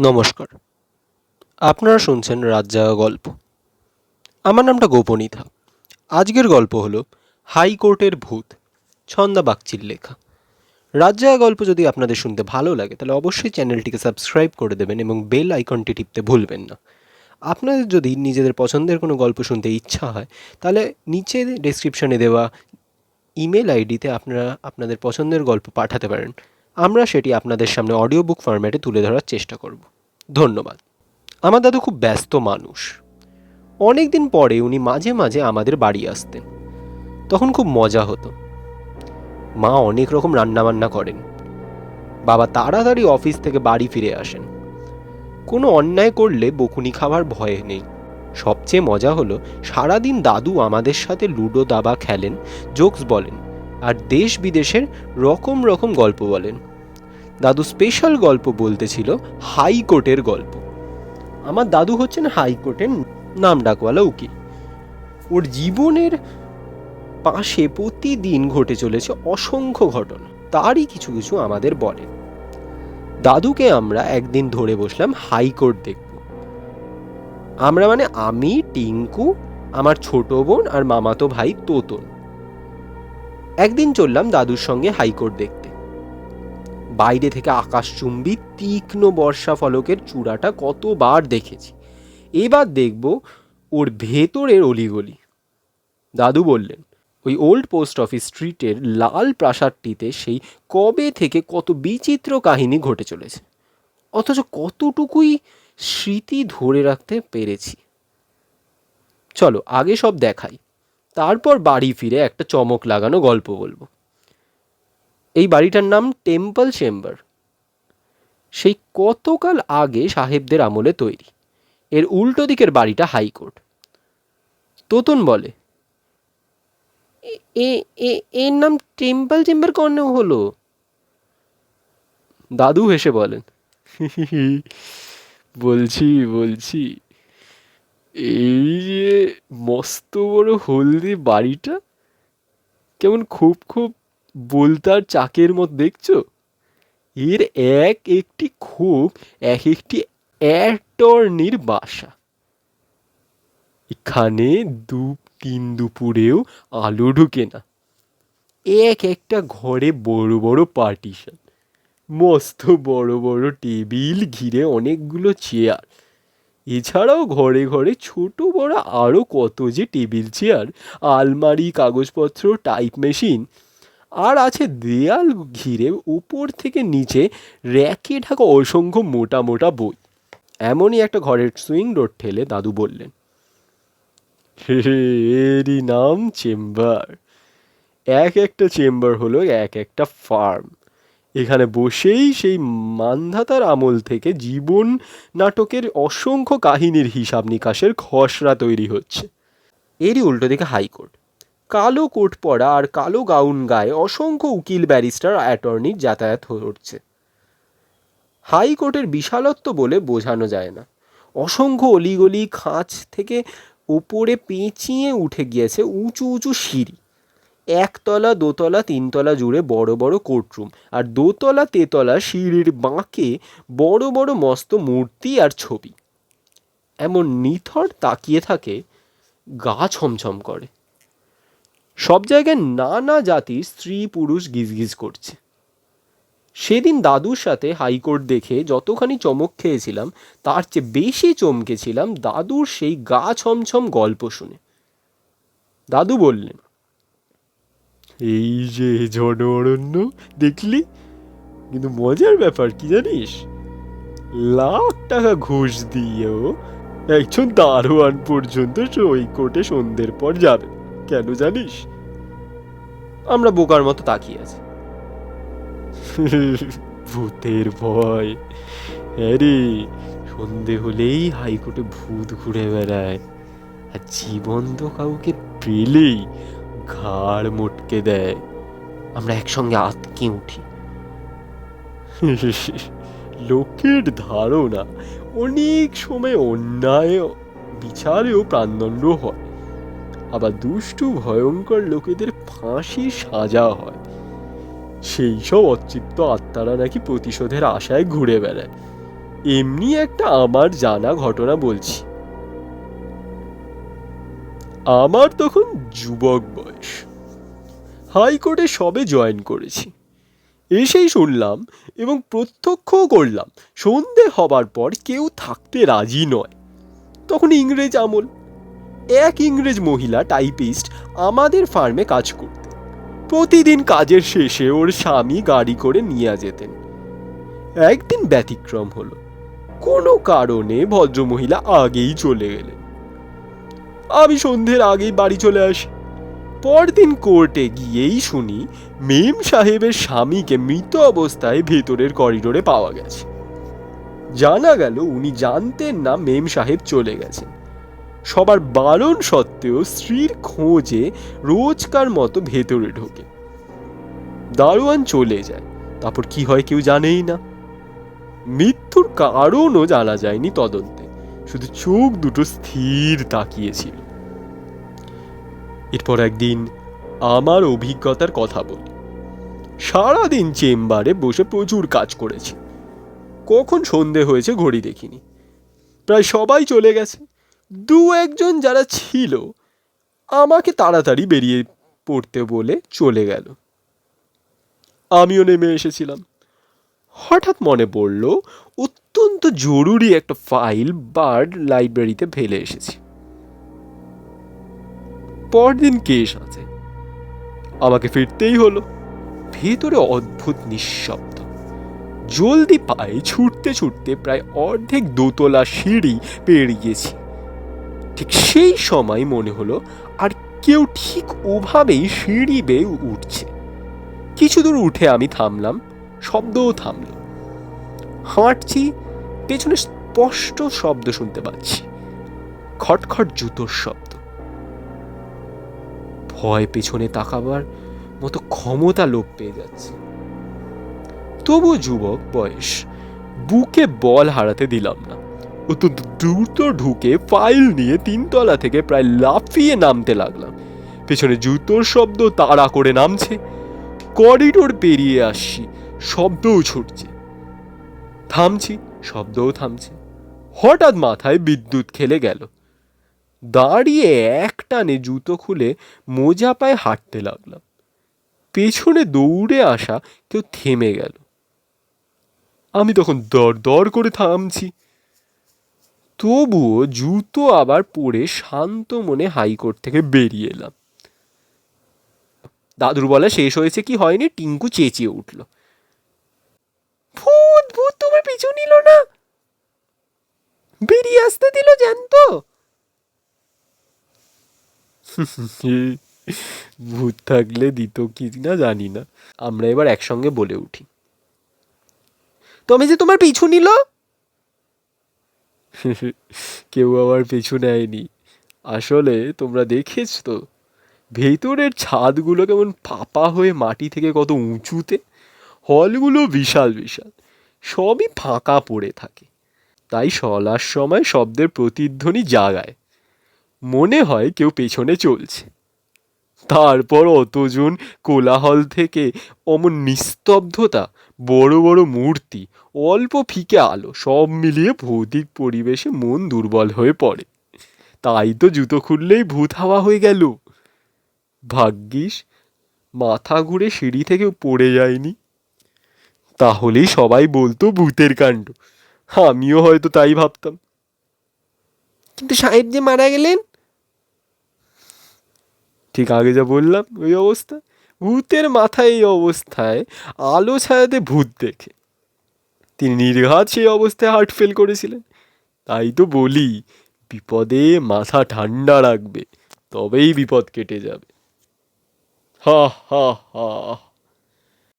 নমস্কার, আপনারা শুনছেন রাত জাগা গল্প। আমার নামটা গোপনীথা। আজকের গল্প হলো হাইকোর্টের ভূত, ছন্দা বাগচির লেখা। রাত জাগা গল্প যদি আপনাদের শুনতে ভালো লাগে তাহলে অবশ্যই চ্যানেলটিকে সাবস্ক্রাইব করে দেবেন এবং বেল আইকনটি টিপতে ভুলবেন না। আপনাদের যদি নিজেদের পছন্দের কোনো গল্প শুনতে ইচ্ছা হয় তাহলে নিচে ডেসক্রিপশনে দেওয়া ইমেল আইডিতে আপনারা আপনাদের পছন্দের গল্প পাঠাতে পারেন। আমরা সেটি আপনাদের সামনে অডিও বুক ফরম্যাটে তুলে ধরার চেষ্টা করব। ধন্যবাদ। আমার দাদু খুব ব্যস্ত মানুষ। অনেক দিন পরে উনি মাঝে মাঝে আমাদের বাড়ি আসতেন। তখন খুব মজা হতো। মা অনেক রকম রান্নাবান্না করেন। বাবা তাড়াতাড়ি অফিস থেকে বাড়ি ফিরে আসেন। কোনো অন্যায় করলে বকুনি খাবার ভয়ে নেই। সবচেয়ে মজা হলো সারাদিন দাদু আমাদের সাথে লুডো দাবা খেলেন, জোকস বলেন আর দেশ বিদেশের রকম রকম গল্প বলেন। দাদু স্পেশাল গল্প বলতে ছিল হাইকোর্টের গল্প। আমার দাদু হচ্ছেন হাইকোর্টের নাম ডাকওয়ালা উকিল। ওর জীবনের পাশে প্রতিদিন ঘটে চলেছে অসংখ্য ঘটনা, তারই কিছু কিছু আমাদের বলে। দাদুকে আমরা একদিন ধরে বসলাম হাইকোর্ট দেখব। আমরা মানে আমি, টিঙ্কু, আমার ছোট বোন আর মামাতো ভাই তোতন। একদিন চললাম দাদুর সঙ্গে হাইকোর্ট দেখতে। বাইরে থেকে আকাশচুম্বী তীক্ষ্ণ বর্ষা ফলকের চূড়াটা কতবার দেখেছি, এবার দেখব ওর ভেতরের অলিগলি। দাদু বললেন, ওই ওল্ড পোস্ট অফিস স্ট্রিটের লাল প্রাসাদটিতে সেই কবে থেকে কত বিচিত্র কাহিনী ঘটে চলেছে, অথচ কতটুকুই স্মৃতি ধরে রাখতে পেরেছি। চলো আগে সব দেখাই, তারপর বাড়ি ফিরে একটা চমক লাগানো গল্প বলবো। এই বাড়িটার নাম টেম্পল চেম্বার। সেই কতকাল আগে সাহেবদের আমলে তৈরি। এর উল্টো দিকের বাড়িটা হাইকোর্ট। তোতন বলে, এর নাম টেম্পল চেম্বার কেন হলো? দাদু হেসে বলেন, বলছি বলছি এই যে মস্ত বড় হলদি বাড়িটা, কেমন খুব খুব বোলতার চাকের মতো দেখছো? এর এক একটি খুব এক একটি অ্যাটর্নির বাসা। এখানে তিন দুপুরেও আলো ঢুকে না। এক একটা ঘরে বড় বড় পার্টিশন, মস্ত বড় বড় টেবিল, ঘিরে অনেকগুলো চেয়ার। এছাড়াও ঘরে ঘরে ছোট বড় আরও কত যে টেবিল চেয়ার, আলমারি, কাগজপত্র, টাইপ মেশিন। আর আছে দেয়াল ঘিরে উপর থেকে নিচে র্যাকে ঢাকা অসংখ্য মোটা মোটা বই। এমনই একটা ঘরের সুইং ডোর ঠেলে দাদু বললেন, এরই নাম চেম্বার। এক একটা চেম্বার হলো এক একটা ফার্ম। এখানে বসেই সেই মান্ধাতার আমল থেকে জীবন নাটকের অসংখ্য কাহিনীর হিসাব নিকাশের খসড়া তৈরি হচ্ছে। এরই উল্টো দিকে হাইকোর্ট। কালো কোট পরা আর কালো গাউন গায়ে অসংখ্য উকিল, ব্যারিস্টার, অ্যাটর্নির যাতায়াত হচ্ছে। হাইকোর্টের বিশালত্ব বলে বোঝানো যায় না। অসংখ্য অলিগলি, খাঁজ থেকে ওপরে পেঁচিয়ে উঠে গিয়েছে উঁচু উঁচু সিঁড়ি। একতলা, দোতলা, তিনতলা জুড়ে বড় বড় কোর্টরুম, আর দোতলা তেতলা সিঁড়ির বাঁকে বড় বড় মস্ত মূর্তি আর ছবি। এমন নিথর তাকিয়ে থাকে, গা ছমছম করে। সব জায়গায় নানা জাতির স্ত্রী পুরুষ গিজগিজ করছে। সেদিন দাদুর সাথে হাইকোর্ট দেখে যতখানি চমক খেয়েছিলাম, তার চেয়ে বেশি চমকেছিলাম দাদুর সেই গা ছমছম গল্প শুনে। দাদু বললেন, এই যে জনঅরণ্য দেখলি, কিন্তু মজার ব্যাপার কি জানিস? লাখ টাকা ঘুষ দিয়েও একজন দারোয়ান পর্যন্ত ওই কোর্টে সন্ধ্যের পর যাবে। কেন জানিস? আমরা বোকার মতো তাকিয়ে আছি। ভূতের ভয়। আরে সন্ধে হলেই হাইকোর্টে ভূত ঘুরে বেড়ায়, আর জীবন্ত কাউকে পেলেই ঘাড় মোটকে দেয়। আমরা একসঙ্গে আতকে উঠি। লোকের ধারণা অনেক সময় অন্যায় বিচারেও প্রাণদণ্ড হয়, আবার দুষ্টু ভয়ঙ্কর লোকেদের ফাঁসির সাজা হয়। সেই সব অতৃপ্ত আত্মারা নাকি প্রতিশোধের আশায় ঘুরে বেড়ায়। এমনি একটা আমার জানা ঘটনা বলছি। আমার তখন যুবক বয়স, হাইকোর্টে সবে জয়েন করেছি। এসেই শুনলাম এবং প্রত্যক্ষও করলাম সন্ধে হবার পর কেউ থাকতে রাজি নয়। তখন ইংরেজ আমল। এক ইংরেজ মহিলা টাইপিস্ট আমাদের ফার্মে কাজ করতেন। প্রতিদিন কাজের শেষে ওর স্বামী গাড়ি করে নিয়ে যেতেন। একদিন ব্যতিক্রম হলো, কোনো কারণে ভদ্রমহিলা আগেই চলে গেলেন। আমি সন্ধ্যের আগেই বাড়ি চলে আসি। পরদিন কোর্টে গিয়েই শুনি মেম সাহেবের স্বামীকে মৃত অবস্থায় ভেতরের করিডোরে পাওয়া গেছে। জানা গেল উনি জানতেন না মেম সাহেব চলে গেছেন। সবার বারণ সত্ত্বেও স্ত্রীর খোঁজে রোজকার মতো ভেতরে ঢোকে। দারোয়ান চলে যায়, তারপর কি হয় কেউ জানেই না। মৃত্যুর কারণও জানা যায়নি তদন্তে, শুধু চোখ দুটো স্থির তাকিয়েছিল। এরপর একদিন আমার অভিজ্ঞতার কথা বলি। সারাদিন চেম্বারে বসে প্রচুর কাজ করেছি। কখন সন্ধে হয়েছে ঘড়ি দেখিনি। প্রায় সবাই চলে গেছে। দু একজন যারা ছিল আমাকে তাড়াতাড়ি বেরিয়ে পড়তে বলে চলে গেল। আমিও নেমে এসেছিলাম। হঠাৎ মনে পড়ল অত্যন্ত জরুরি একটা ফাইল বার্ড লাইব্রেরিতে ফেলে এসেছি। পরদিন কেস আছে, আমাকে ফিরতেই হলো। ভেতরে অদ্ভুত নিঃশব্দ। জলদি পায়ে ছুটতে ছুটতে প্রায় অর্ধেক দোতলা সিঁড়ি পেরিয়েছি। ঠিক সেই সময় মনে হলো আর কেউ ঠিক ওভাবেই সিঁড়ি বেয়ে উঠছে। কিছু দূর উঠে আমি থামলাম, শব্দও থামল। হাঁটছি, পেছনে স্পষ্ট শব্দ শুনতে পাচ্ছি, খটখট জুতোর শব্দ। ভয় পেছনে তাকাবার মতো ক্ষমতা লোপ পেয়ে যাচ্ছে। তবু যুবক বয়স, বুকে বল হারাতে দিলাম না। অত্যন্ত দ্রুত ঢুকে ফাইল নিয়ে 3 তলা থেকে প্রায় লাফিয়ে নামতে লাগলাম। পেছনে জুতোর শব্দ তাড়া করে নামছে। করিডোর পেরিয়ে আসছি, শব্দও ছুটছে। থামছি, শব্দও থামছে। হঠাৎ মাথায় বিদ্যুৎ খেলে গেল। দাঁড়িয়ে এক টানে জুতো খুলে মোজা পায়ে হাঁটতে লাগলাম। পেছনে দৌড়ে আসা কেউ থেমে গেল। আমি তখন দর দর করে থামছি। তবুও জুতো আবার পরে শান্ত মনে হাইকোর্ট থেকে বেরিয়ে এলাম। দাদুর বলা শেষ হয়েছে কি হয়নি, টিঙ্কু চেঁচিয়ে উঠল, ভূত ভূত তোমার পিছু নিল না, বেরিয়ে আসতে দিল জ্যান্ত। ভূত থাকলে দিত কি না জানি না। আমরা এবার একসঙ্গে বলে উঠি, তবে যে তোমার পিছু নিল। কেউ আমার পিছু নেয়নি। আসলে তোমরা দেখেছ তো ভেতরের ছাদগুলো কেমন ফাঁপা হয়ে মাটি থেকে কত উঁচুতে। হলগুলো বিশাল বিশাল, সবই ফাঁকা পড়ে থাকে। তাই চলার সময় শব্দের প্রতিধ্বনি জাগায়, মনে হয় কেউ পেছনে চলছে। তারপর অতজন কোলাহল থেকে অমন নিস্তব্ধতা, বড় বড় মূর্তি, অল্প ফিকে আলো, সব মিলিয়ে ভৌতিক পরিবেশে মন দুর্বল হয়ে পড়ে। তাই তো জুতো খুললেই ভূত হাওয়া হয়ে গেল। ভাগ্যিস মাথা ঘুরে সিঁড়ি থেকে পড়ে যায়নি, তাহলেই সবাই বলতো ভূতের কাণ্ড। আমিও হয়তো তাই ভাবতাম। কিন্তু সাহেব যে মারা গেলেন, ঠিক আগে যা বললাম ওই অবস্থা। ভূতের মাথায় এই অবস্থায় আলো ছায়াতে ভূত দেখে তিনি নির্ঘাত সেই অবস্থায় হার্ট ফেল করেছিলেন। তাই তো বলি, বিপদে মাথা ঠান্ডা রাখবে, তবেই বিপদ কেটে যাবে। হা হা হা।